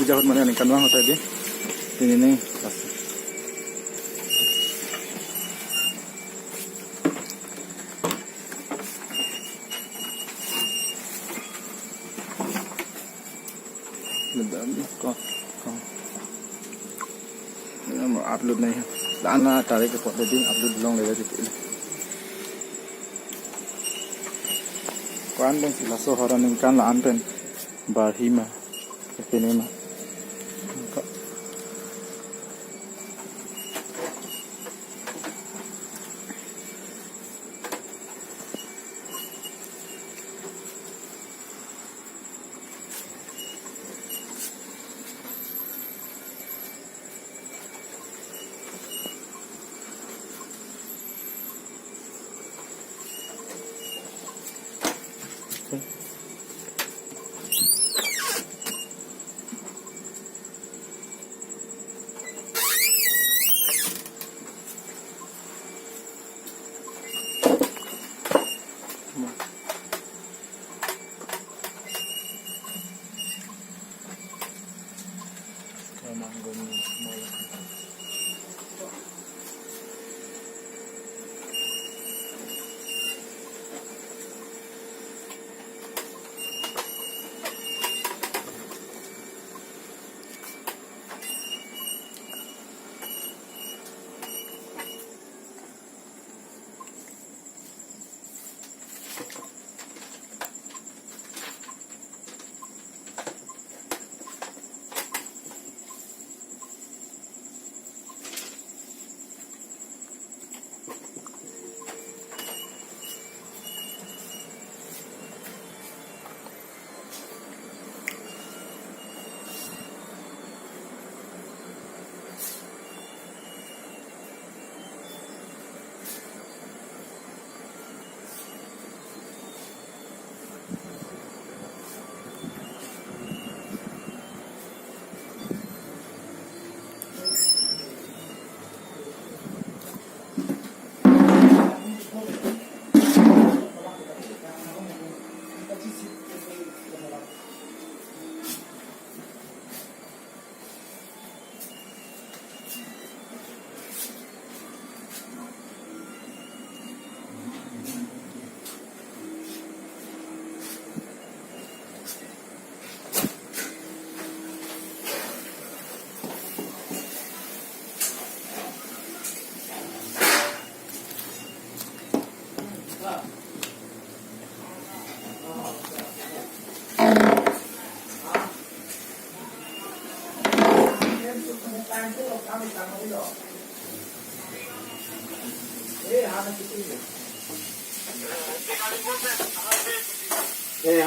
jauh mana nih kan wang tadi ini nih pas kok ini mau upload nih ana tarik ke pot tadi upload long lewat itu kuan ben sila so horan kan la anten bahima ini mah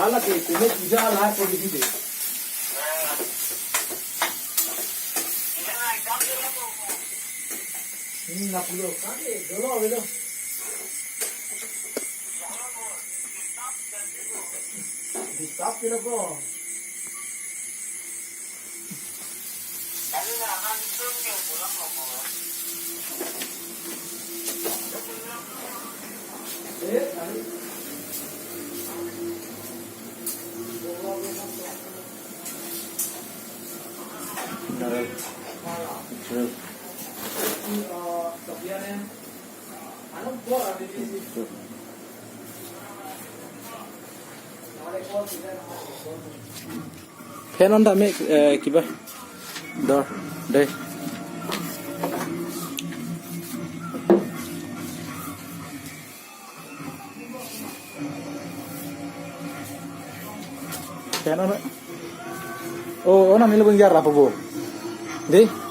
हालांकि तुम्हें पूजा ला थोड़ी सी दे ना पूजा काटे दोनों अभी तो disturb के लोगों Kenon tak mek kibah dah deh kenon oh ona milu benjar apa bu deh